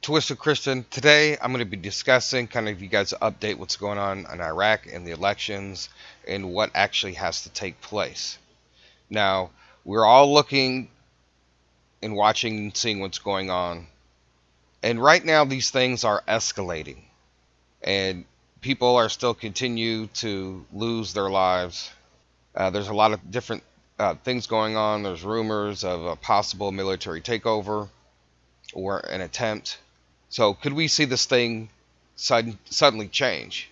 Twisted Christian. Today I'm going to be discussing kind of you guys update what's going on in Iraq and the elections and what actually has to take place. Now, we're all looking and watching and seeing what's going on. And right now these things are escalating and people are still continue to lose their lives. There's a lot of different things going on. There's rumors of a possible military takeover or an attempt. So could we see this thing suddenly change?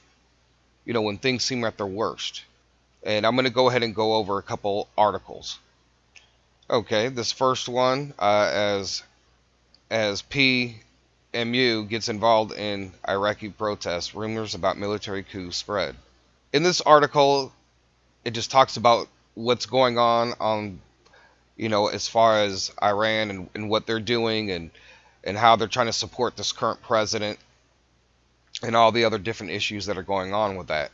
When things seem at their worst. And I'm going to go ahead and go over a couple articles. Okay, this first one, as PMU gets involved in Iraqi protests, rumors about military coup spread. In this article, it just talks about what's going on, as far as Iran and what they're doing and how they're trying to support this current president and all the other different issues that are going on with that.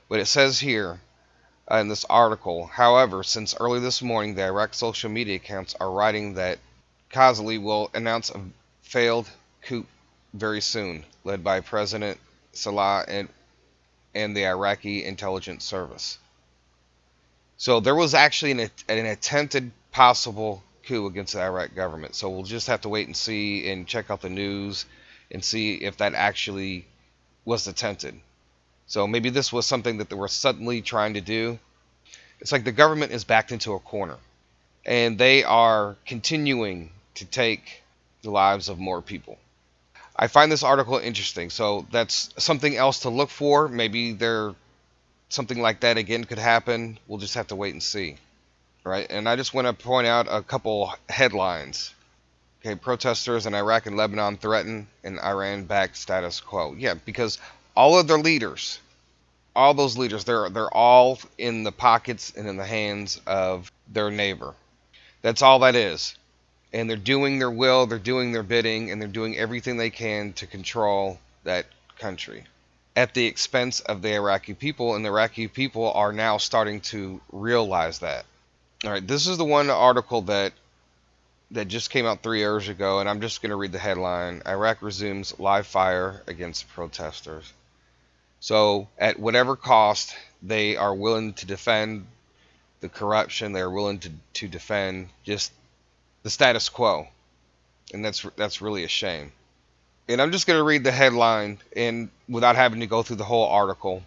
But it says here in this article, however, since early this morning, the Iraq social media accounts are writing that Khazali will announce a failed coup very soon, led by President Salah and the Iraqi intelligence service. So there was actually an attempted possible coup against the Iraq government. So we'll just have to wait and see and check out the news and see if that actually was attempted. So maybe this was something that they were suddenly trying to do. It's like the government is backed into a corner and they are continuing to take the lives of more people. I find this article interesting. So that's something else to look for. Maybe something like that again could happen. We'll just have to wait and see. Right? And I just want to point out a couple headlines. Okay, protesters in Iraq and Lebanon threaten an Iran-backed status quo. Yeah, because all of their leaders, all those leaders, they're all in the pockets and in the hands of their neighbor. That's all that is. And they're doing their will, they're doing their bidding, and they're doing everything they can to control that country at the expense of the Iraqi people, and the Iraqi people are now starting to realize that. All right, this is the one article that just came out 3 years ago, and I'm just going to read the headline. Iraq resumes live fire against protesters. So at whatever cost, they are willing to defend the corruption. They are willing to defend just the status quo. And that's really a shame. And I'm just going to read the headline and without having to go through the whole article.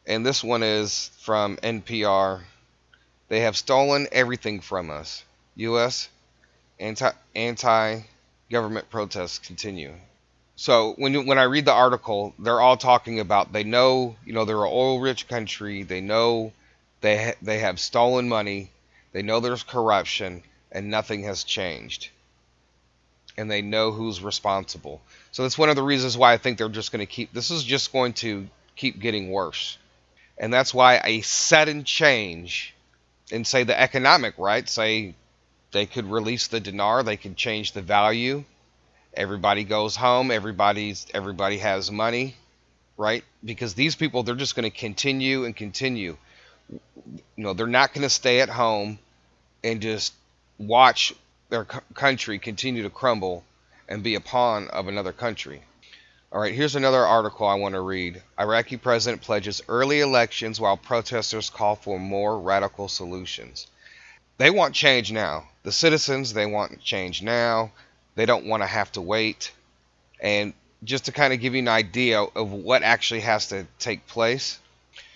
And this one is from NPR. They have stolen everything from us. U.S. anti-government protests continue. So when I read the article, they're all talking about they know they're an oil-rich country. They know they have stolen money. They know there's corruption and nothing has changed. And they know who's responsible. So that's one of the reasons why I think they're just going to keep. This is just going to keep getting worse. And that's why a sudden change in, say, the economic, right? Say they could release the dinar, they could change the value. Everybody goes home, everybody has money, right? Because these people, they're just going to continue and continue. They're not going to stay at home and just watch their country continue to crumble and be a pawn of another country. All right, here's another article I want to read. Iraqi president pledges early elections while protesters call for more radical solutions. They want change now. The citizens, they want change now. They don't want to have to wait. And just to kind of give you an idea of what actually has to take place,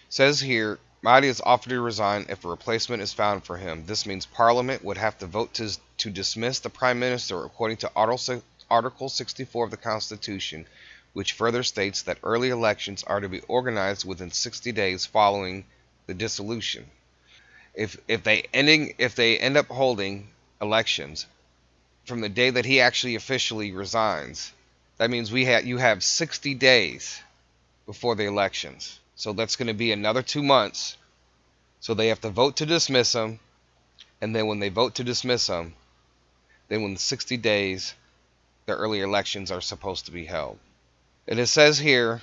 says here, Mahdi has offered to resign if a replacement is found for him. This means Parliament would have to vote to dismiss the Prime Minister according to Article 64 of the Constitution, which further states that early elections are to be organized within 60 days following the dissolution. If they end up holding elections from the day that he actually officially resigns, that means you have 60 days before the elections. So that's going to be another 2 months. So they have to vote to dismiss him. And then when they vote to dismiss him, then when the 60 days, the early elections are supposed to be held. And it says here,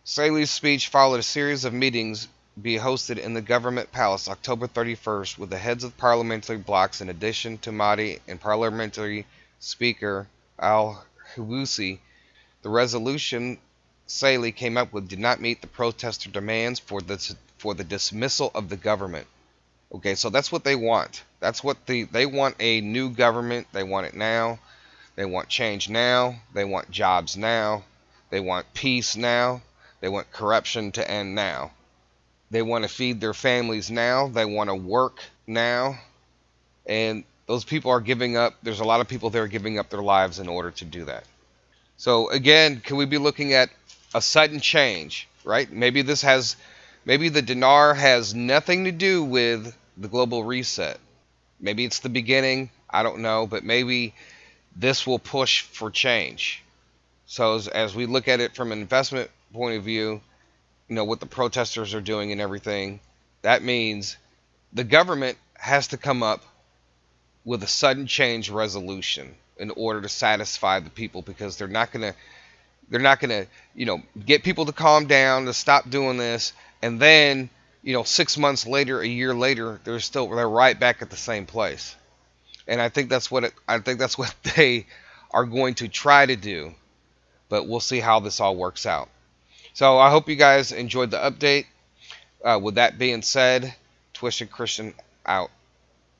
Salih's speech followed a series of meetings be hosted in the government palace October 31st with the heads of parliamentary blocs in addition to Mahdi and parliamentary speaker al-Hawusi The resolution Saley came up with did not meet the protester demands for the dismissal of the government. Okay, so that's what they want. That's what they want, a new government. They want it now. They want change now. They want jobs now. They want peace now. They want corruption to end now. They want to feed their families now. They want to work now. And those people are giving up. There's a lot of people that are giving up their lives in order to do that. So again, can we be looking at a sudden change, right? Maybe the dinar has nothing to do with the global reset. Maybe it's the beginning. I don't know, but maybe this will push for change. So as we look at it from an investment point of view, what the protesters are doing and everything, that means the government has to come up with a sudden change resolution in order to satisfy the people, because they're not going to get people to calm down, to stop doing this, and then 6 months later, a year later, they're right back at the same place. And I think that's what they are going to try to do, but we'll see how this all works out. So I hope you guys enjoyed the update. With that being said, Twisted Christian out.